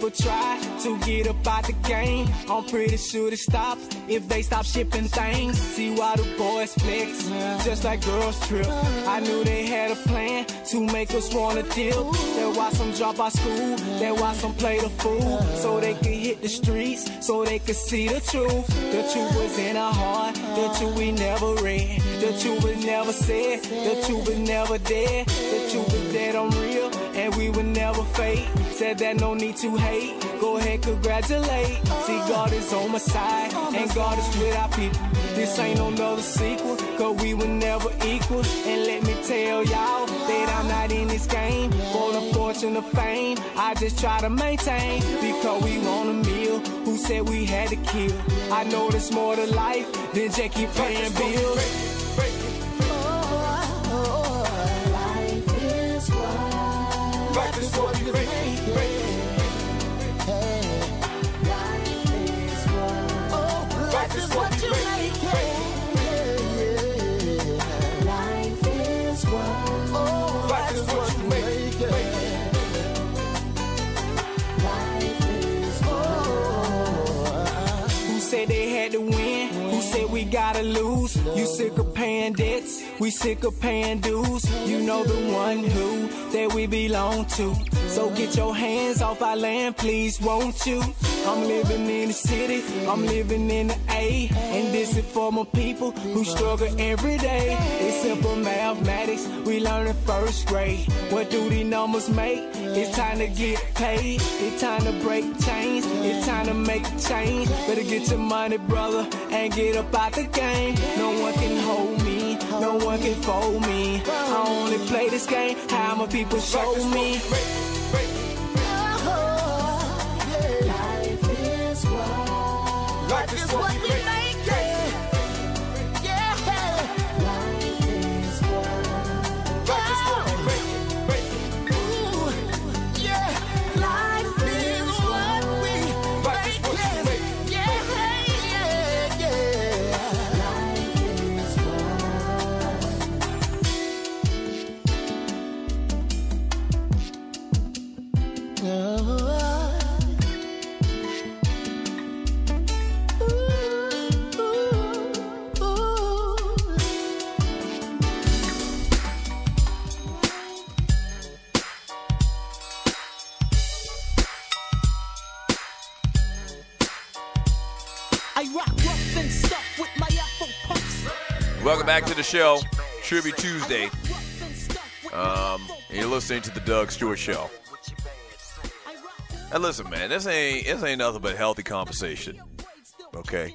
people try to get up out the game. I'm pretty sure it stops if they stop shipping things. See why the boys flex, just like girls trip. I knew they had a plan to make us wanna deal. That's why some drop out school, that's why some play the fool. So they could hit the streets, so they could see the truth. The truth was in our heart, the truth we never read. The truth was never said, the truth was never dead. The truth is that I'm real, and we would never fade. Said that no need to hate, go ahead, congratulate. See, God is on my side, and God is with our people. This ain't no another sequel, cause we were never equal. And let me tell y'all that I'm not in this game for the fortune of fame. I just try to maintain, because we want a meal. Who said we had to kill? I know there's more to life than just keep paying bills. Life is what you make it. Life is what you make it. Life is what you make it. Life is what. Who said they had to win? Who said we gotta lose? You sick of paying debts? We sick of paying dues. You know the one who that we belong to. So get your hands off our land, please, won't you? I'm living in the city, I'm living in the A. And this is for my people who struggle every day. It's simple mathematics, we learn in first grade. What do these numbers make? It's time to get paid. It's time to break chains. It's time to make a change. Better get your money, brother, and get up out the game. No one can hold me, no one can fold me. I only play this game how my people show me. Life is what we make it. Yeah. Life is what we make it. Ooh, yeah. Life is what we make it. Yeah. Life is what. Welcome back to the show, Tribute Tuesday. And you're listening to the Doug Stewart Show. And listen, man, this ain't nothing but healthy conversation. Okay,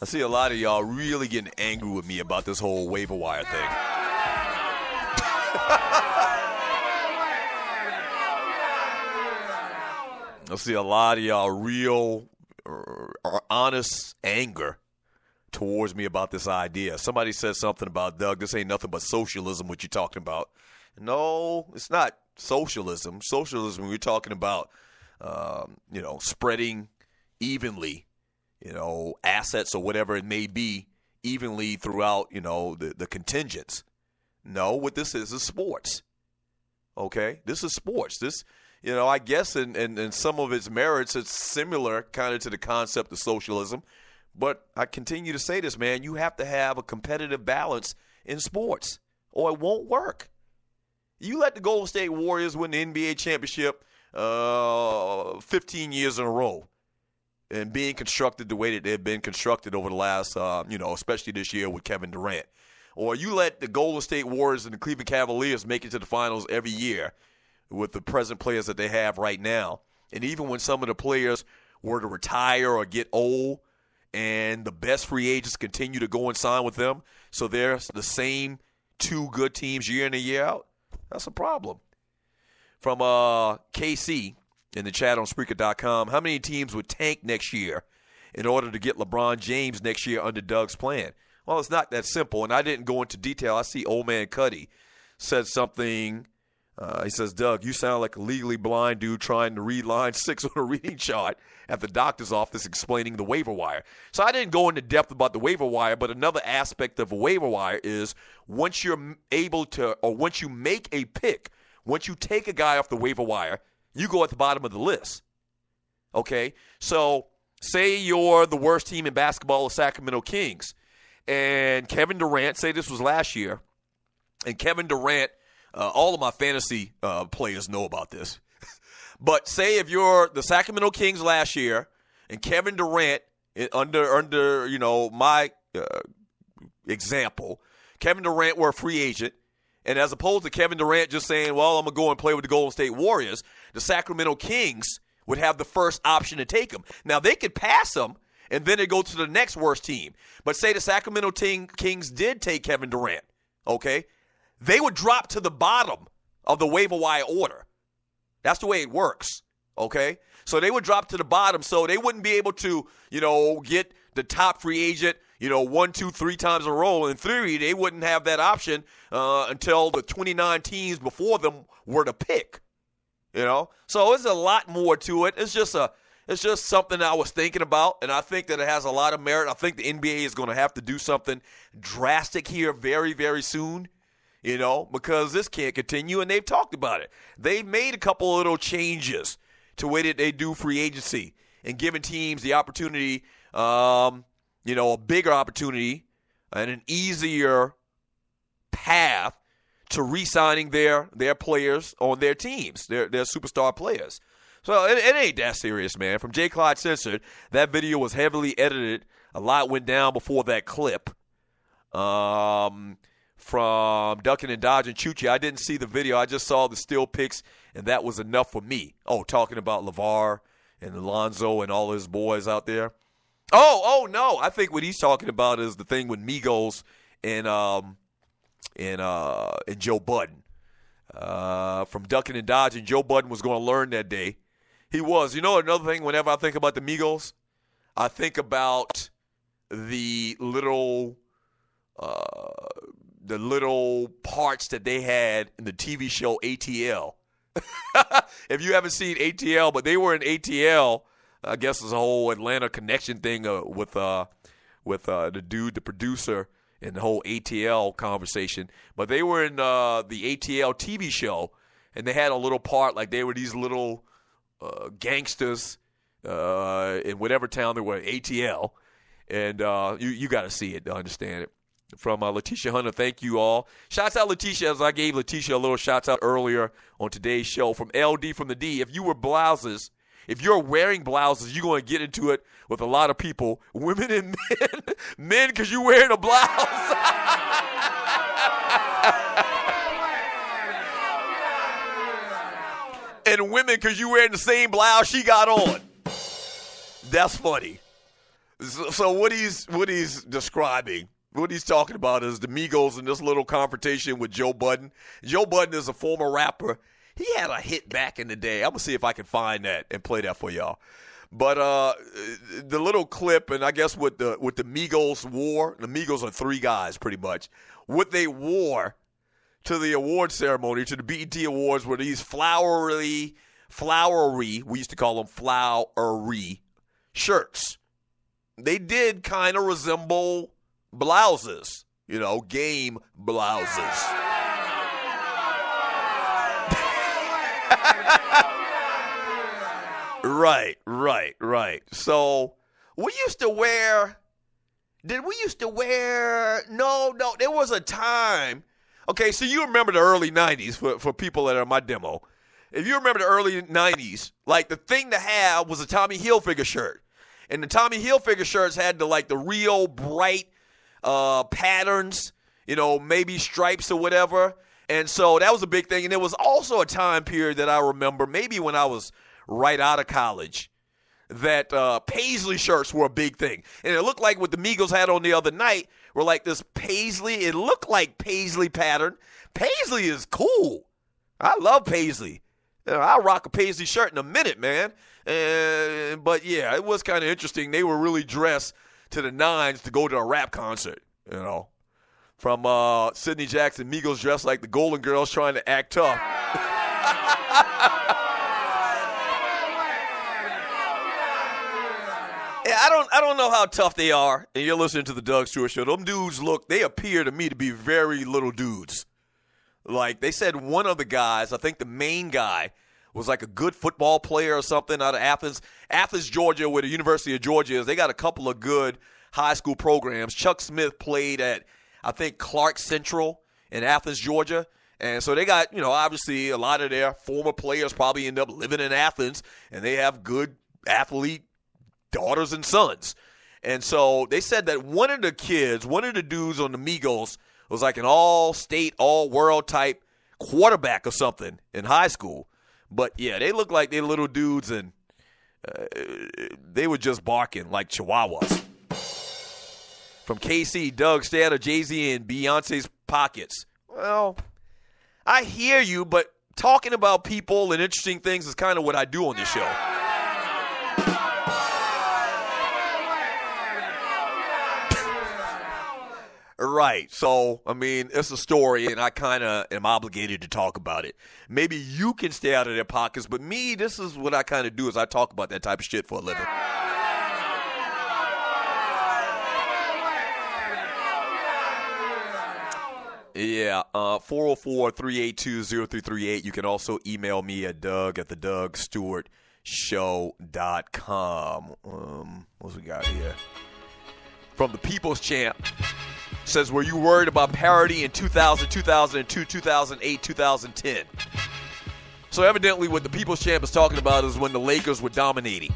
I see a lot of y'all really getting angry with me about this whole waiver wire thing. I see a lot of y'all real honest anger towards me about this idea. Somebody said something about, Doug, this ain't nothing but socialism, what you're talking about. No, it's not socialism. Socialism, we're talking about, spreading evenly, assets or whatever it may be, evenly throughout, the contingents. No, what this is sports. Okay? This is sports. This, I guess in some of its merits, it's similar kind of to the concept of socialism. But I continue to say this, man, you have to have a competitive balance in sports or it won't work. You let the Golden State Warriors win the NBA championship 15 years in a row and being constructed the way that they've been constructed over the last, especially this year with Kevin Durant. Or you let the Golden State Warriors and the Cleveland Cavaliers make it to the finals every year with the present players that they have right now. And even when some of the players were to retire or get old, and the best free agents continue to go and sign with them, so they're the same two good teams year in and year out, that's a problem. From KC in the chat on Spreaker.com, how many teams would tank next year in order to get LeBron James next year under Doug's plan? Well, it's not that simple, and I didn't go into detail. I see Old Man Cuddy said something. He says, Doug, you sound like a legally blind dude trying to read line 6 on a reading chart at the doctor's office explaining the waiver wire. So I didn't go into depth about the waiver wire, but another aspect of a waiver wire is once you're able to, or once you make a pick, once you take a guy off the waiver wire, you go at the bottom of the list. Okay? So say you're the worst team in basketball, the Sacramento Kings, and Kevin Durant, say this was last year, and Kevin Durant, all of my fantasy players know about this, but say if you're the Sacramento Kings last year and Kevin Durant, under my example, Kevin Durant were a free agent, and as opposed to Kevin Durant just saying, well, I'm going to go and play with the Golden State Warriors, the Sacramento Kings would have the first option to take him. Now, they could pass him, and then they go to the next worst team. But say the Sacramento Kings did take Kevin Durant, okay? They would drop to the bottom of the waiver wire order. That's the way it works, okay? So they would drop to the bottom, so they wouldn't be able to, get the top free agent, 1, 2, 3 times in a row. In theory, they wouldn't have that option until the 29 teams before them were to pick. So there's a lot more to it. It's just something I was thinking about, and I think that it has a lot of merit. I think the NBA is going to have to do something drastic here very, very soon, because this can't continue, and they've talked about it. They've made a couple of little changes to the way that they do free agency and giving teams the opportunity, a bigger opportunity and an easier path to re-signing their players on their teams, their superstar players. So it ain't that serious, man. From J. Clyde Censored, that video was heavily edited. A lot went down before that clip. From Ducking and Dodging Chuchi, I didn't see the video. I just saw the still pics, and that was enough for me. Oh, talking about Levar and Alonzo and all his boys out there. Oh, no. I think what he's talking about is the thing with Migos and Joe Budden. From Ducking and Dodging, Joe Budden was going to learn that day. He was. Another thing, whenever I think about the Migos, I think about the little parts that they had in the TV show ATL. If you haven't seen ATL, but they were in ATL, I guess it's a whole Atlanta connection thing with the dude, the producer, and the whole ATL conversation. But they were in the ATL TV show, and they had a little part like they were these little gangsters in whatever town they were, ATL. And you got to see it to understand it. From Letitia Hunter, thank you all. Shouts out Letitia, as I gave Letitia a little shouts out earlier on today's show. From LD from the D, if you're wearing blouses, you're going to get into it with a lot of people, women and men. Men, because you're wearing a blouse. And women, because you're wearing the same blouse she got on. That's funny. So what he's describing, what he's talking about is the Migos in this little confrontation with Joe Budden. Joe Budden is a former rapper. He had a hit back in the day. I'm going to see if I can find that and play that for y'all. But the little clip, and I guess what the Migos wore, the Migos are 3 guys pretty much, what they wore to the award ceremony, to the BET Awards, were these flowery, we used to call them flowery shirts. They did kind of resemble blouses, game blouses. Right. So we used to wear, no, there was a time. Okay, so you remember the early 90s for people that are my demo. If you remember the early 90s, like the thing to have was a Tommy Hilfiger shirt. And the Tommy Hilfiger shirts had the real bright patterns, maybe stripes or whatever. And so that was a big thing. And there was also a time period that I remember, maybe when I was right out of college, that paisley shirts were a big thing. And it looked like what the Migos had on the other night were like this paisley. It looked like paisley pattern. Paisley is cool. I love paisley. I'll rock a paisley shirt in a minute, man. But, yeah, it was kind of interesting. They were really dressed to the nines to go to a rap concert, From Sidney Jackson, Migos dressed like the Golden Girls trying to act tough. Yeah, I don't know how tough they are, and you're listening to the Doug Stewart Show. Them dudes they appear to me to be very little dudes. Like, they said one of the guys, I think the main guy, was like a good football player or something out of Athens. Athens, Georgia, where the University of Georgia is, they got a couple of good high school programs. Chuck Smith played at, I think, Clark Central in Athens, Georgia. And so they got, obviously a lot of their former players probably end up living in Athens, and they have good athlete daughters and sons. And so they said that one of the dudes on the Migos was like an all-state, all-world type quarterback or something in high school. But, yeah, they look like they're little dudes, and they were just barking like chihuahuas. From KC, Doug, stay out of Jay-Z and Beyonce's pockets. Well, I hear you, but talking about people and interesting things is kind of what I do on this show. Right. So, I mean, it's a story, and I kind of am obligated to talk about it. Maybe you can stay out of their pockets, but me, this is what I kind of do is I talk about that type of shit for a living. Yeah, 404-382-0338. You can also email me at doug@thedougstewartshow.com. What we got here? From the People's Champ. Says, were you worried about parity in 2000, 2002, 2008, 2010? So evidently what the People's Champ is talking about is when the Lakers were dominating.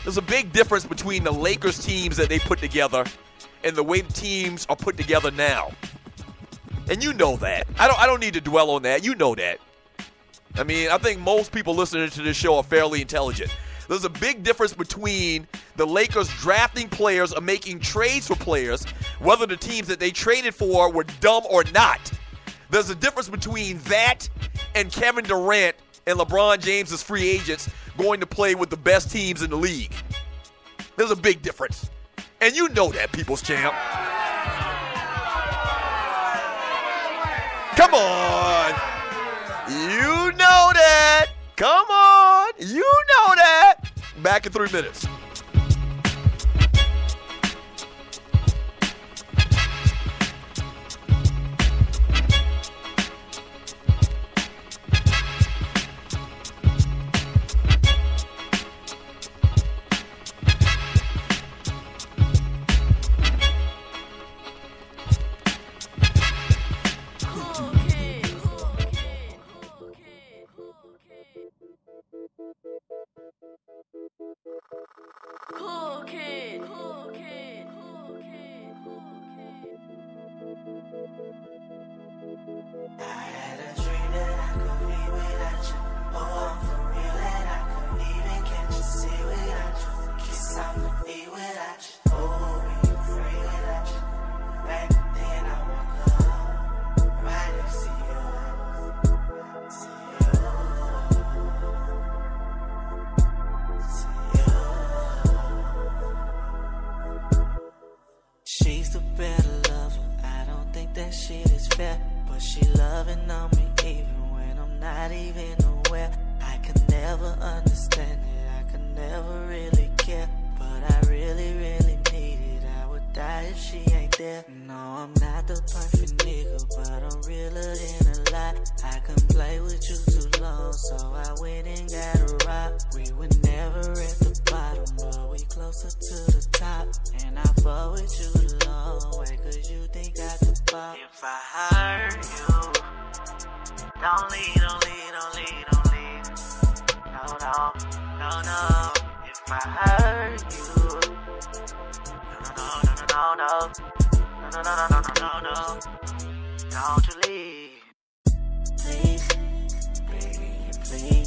There's a big difference between the Lakers teams that they put together and the way the teams are put together now. And you know that. I don't need to dwell on that. You know that. I mean, I think most people listening to this show are fairly intelligent. There's a big difference between the Lakers drafting players or making trades for players, whether the teams that they traded for were dumb or not. There's a difference between that and Kevin Durant and LeBron James as free agents going to play with the best teams in the league. There's a big difference. And you know that, People's Champ. Come on. You know that. Come on. You know that. Back in 3 minutes. Don't you leave. Please, baby, please.